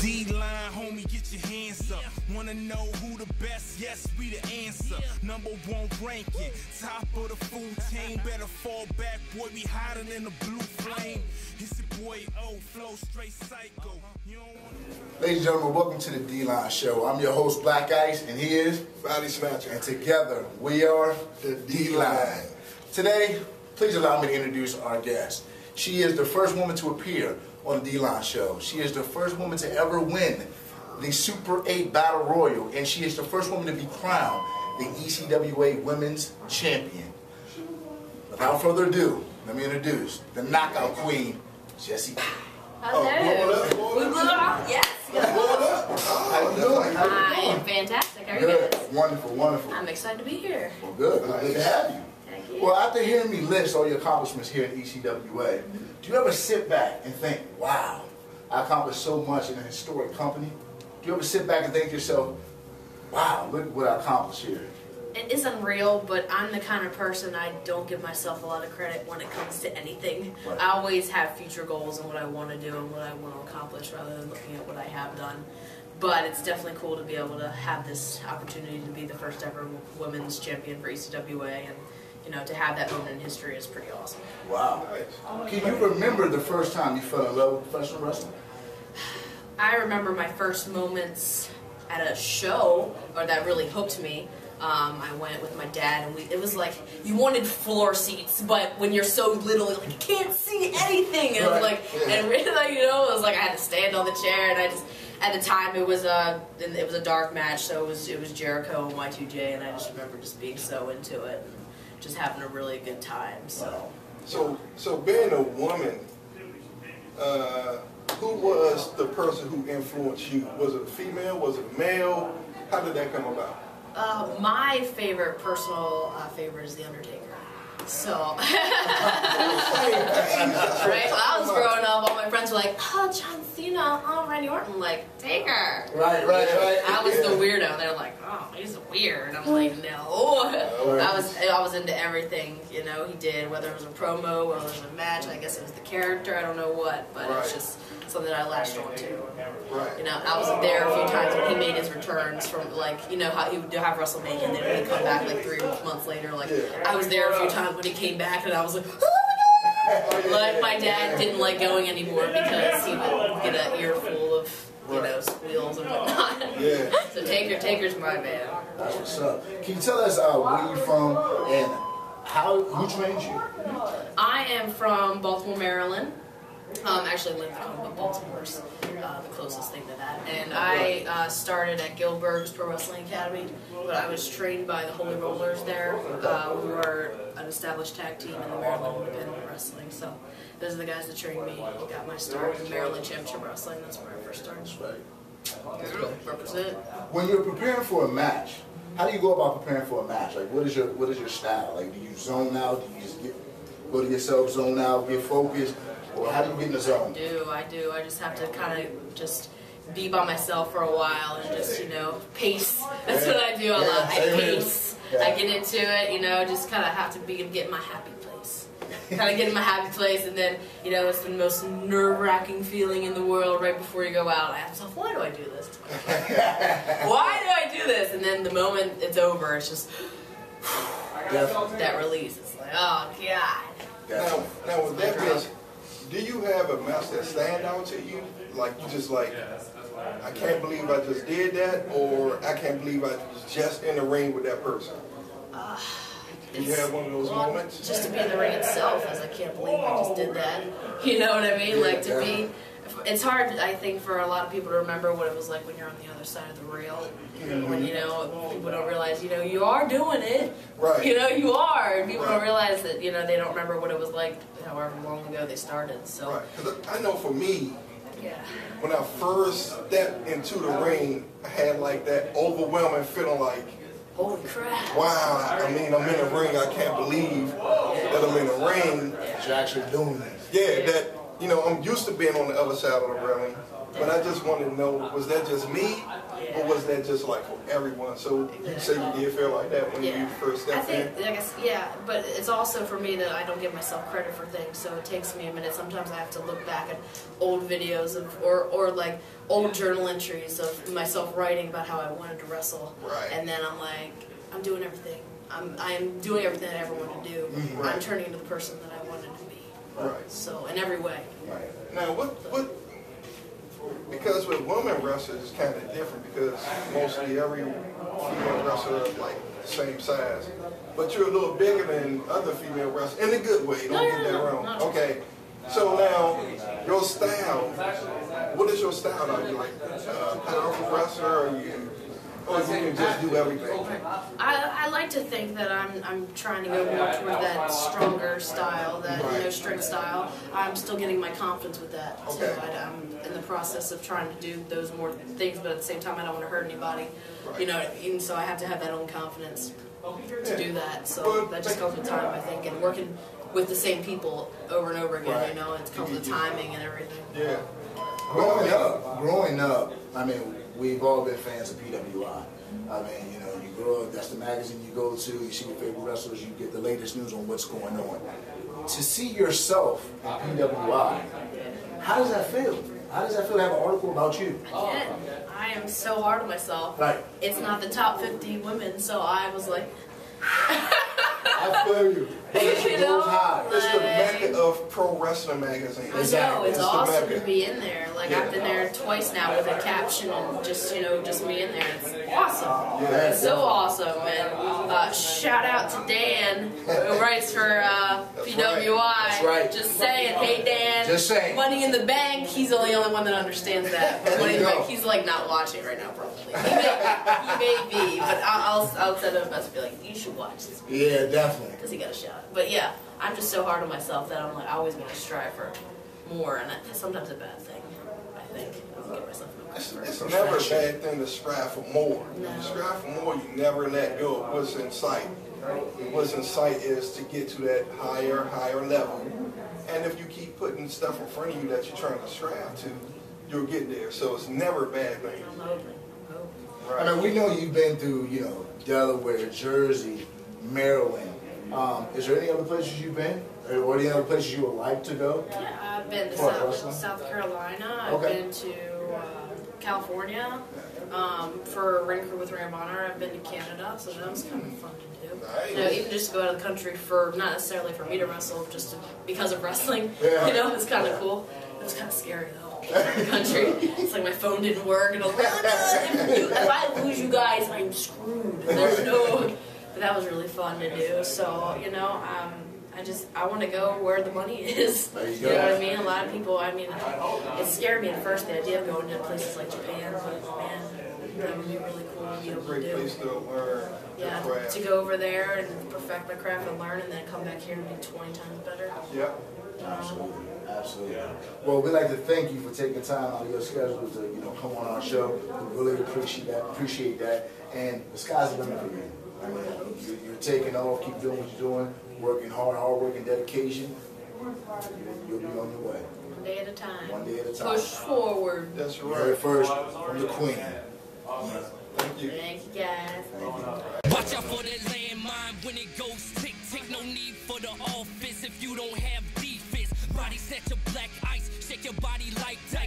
D-line, homie, get your hands up. Wanna know who the best? Yes, we the answer. #1 ranking, top of the food team. Better fall back, boy, we hotter than the blue flame. It's your boy O, flow straight psycho. Ladies and gentlemen, welcome to the D-Line Show. I'm your host, Black Ice, and he is Body Snatcher. And together, we are the D-Line. Today, please allow me to introduce our guest. She is the first woman to appear on the D-Line Show. She is the first woman to ever win the Super 8 Battle Royal, and she is the first woman to be crowned the ECWA Women's Champion. Without further ado, let me introduce the Knockout Queen, Jessie Kaye. Hello. We blew it off. Yes. How you doing? I am fantastic. How are you Good. guys? Wonderful, wonderful. I'm excited to be here. Well, good. Good to have you. Thank you. Well, after hearing me list all your accomplishments here at ECWA, do you ever sit back and think, wow, I accomplished so much in a historic company? Do you ever sit back and think to yourself, wow, look what I accomplished here? It is unreal, but I'm the kind of person I don't give myself a lot of credit when it comes to anything. Right. I always have future goals and what I want to do and what I want to accomplish rather than looking at what I have done. But it's definitely cool to be able to have this opportunity to be the first ever women's champion for ECWA, and you know, to have that moment in history is pretty awesome. Wow. Can you remember the first time you fell in love with professional wrestling? I remember my first moments at a show, or that really hooked me. I went with my dad, and it was like you wanted floor seats, but when you're so little, like you can't see anything. And it was like, and really, like, you know, it was like I had to stand on the chair, and I just, at the time, it was a dark match, so it was Jericho and Y2J, and I just remember just being so into it, and just having a really good time. So being a woman, who was the person who influenced you? Was it a female? Was it a male? How did that come about? My favorite personal favorite is The Undertaker. So, right? When I was growing up, all my friends were like, "Oh, John Cena, oh, Randy Orton," like Taker. Right. I was the weirdo. They were like, "Oh, he's weird." I'm like, "No." I was into everything, you know, he did, whether it was a promo, whether it was a match. I guess it was the character. I don't know what, but it's just something that I latched on to. You know, I was there a few times when he made his returns from, like, you know how he would have WrestleMania and then he'd come back like 3 months later. Like, I was there a few times when he came back and I was like, oh! Like, my dad didn't like going anymore because he would get an earful of, you know, squeals and whatnot. Yeah. So Taker's my man. That's what's up. Can you tell us where you're from and who trained you? I am from Baltimore, Maryland. Actually, Lincoln, but Baltimore's the closest thing to that. And I started at Gilbert's Pro Wrestling Academy, but I was trained by the Holy Rollers there, who are an established tag team in the Maryland Independent Wrestling. So those are the guys that trained me. Got my start in Maryland Championship Wrestling. That's where I first started. Represent. When you're preparing for a match, how do you go about preparing for a match? Like, what is your style? Like, do you zone out? Do you just go to yourself, zone out, get focused? Or how do you get in the zone? I do. I just have to kind of just be by myself for a while and just, you know, pace. That's what I do a lot. I pace. I get into it, you know, just kind of have to get in my happy place. Kind of get in my happy place, and then, you know, it's the most nerve-wracking feeling in the world right before you go out. I ask myself, why do I do this? Why do I do this? And then the moment it's over, it's just that release. It's like, oh, God. Now with that being, do you have a match that stand out to you? Like, you just like, I can't believe I just did that, or I can't believe I was just in the ring with that person? Do you have one of those moments? Just to be in the ring itself, as I can't believe I just did that. You know what I mean? Like, to be, it's hard, I think, for a lot of people to remember what it was like when you're on the other side of the rail. When, you know, people don't realize, you know, you are doing it. Right. You know, you are. And people don't realize that, you know, they don't remember what it was like however long ago they started. So. Right. Because I know for me, yeah. When I first stepped into the ring, I had like that overwhelming feeling like, holy crap. wow, I mean, I'm in the ring. I can't believe that I'm in the ring. You're actually doing this. Yeah, that, you know, I'm used to being on the other side of the railing. But I just wanted to know, was that just me, or was that just like for everyone? So you say you did feel like that when you first stepped in? I guess, yeah, but it's also for me that I don't give myself credit for things, so it takes me a minute. Sometimes I have to look back at old videos of, or like old journal entries of myself writing about how I wanted to wrestle. Right. And then I'm like, I'm doing everything. I'm doing everything that I ever wanted to do. Right. I'm turning into the person that I wanted to be. Right. So, in every way. Right. Now, because with women wrestlers, it's kind of different because mostly every female wrestler is like the same size. But you're a little bigger than other female wrestlers, in a good way, don't get that wrong. Okay. So now, your style, what is your style? Are you like a powerful wrestler, or you can just do everything? I like to think that I'm trying to go more toward that stronger style, that strength style. I'm still getting my confidence with that. Okay. So I'm in the process of trying to do those more things, but at the same time I don't want to hurt anybody. Right. You know, and so I have to have that own confidence to do that. So that just comes with time, I think, and working with the same people over and over again. You know, it comes with timing and everything. Yeah. Growing up, I mean, we've all been fans of PWI. I mean, you know, you grow up, that's the magazine you go to, you see your favorite wrestlers, you get the latest news on what's going on. To see yourself in PWI, how does that feel? How does that feel to have an article about you? Again, I am so hard on myself. Right. It's not the top 50 women, so I was like... I feel you. It's the mecca of pro wrestling magazine. Exactly. It's awesome mecca. to be in there. Like I've been there twice now with a caption and just just me in there. It's awesome. Yeah. It's so awesome. And shout out to Dan who writes for PWI. That's right. Just saying, hey Dan. Just saying. Money in the Bank. He's the only one that understands that. But Money in the Bank, he's like not watching right now probably. He may be, but I'll send him a message and be like, you should watch this. Yeah, definitely. Because he got a shot. But yeah, I'm just so hard on myself that I'm like, I always going to strive for more, and that's sometimes a bad thing, I think. I get myself in It's never a bad thing to strive for more. No. You strive for more, you never let go of what's in sight. And what's in sight is to get to that higher level. And if you keep putting stuff in front of you that you're trying to strive to, you'll get there. So it's never a bad thing. I'm hoping. Right. I mean, we know you've been through, Delaware, Jersey, Maryland. Is there any other places you've been? Or any other places you would like to go? Yeah, I've been to South Carolina. I've been to California for Ring Crew with Ring of Honor. I've been to Canada, so that was kind of fun to do. Nice. Even just to go out of the country for, not necessarily for me to wrestle, just because of wrestling. Yeah. It's kind of cool. It was kind of scary though. The country. It's like my phone didn't work, and I was like, oh, no, if I lose you guys, I'm screwed. There's no. But that was really fun to do. So I want to go where the money is. You know what I mean? A lot of people. I mean, it scared me at first, the idea of going to places like Japan. But man, that would be really cool to be able to Great do. place to learn. Yeah, to go over there and perfect my craft and learn, and then come back here and be 20 times better. Yeah. Absolutely. Well, we'd like to thank you for taking time out of your schedule to, come on our show. We really appreciate that. And the sky's the limit for you. I mean, you're taking off, keep doing what you're doing, working hard work and dedication. You'll be on your way. One day at a time. One day at a time. Push forward. That's right. Very first from the Queen. Thank you. Thank you, guys. Watch out for that landmine when it goes tick tick. No need for the office if you don't have defense. Body set to black ice, shake your body like dice.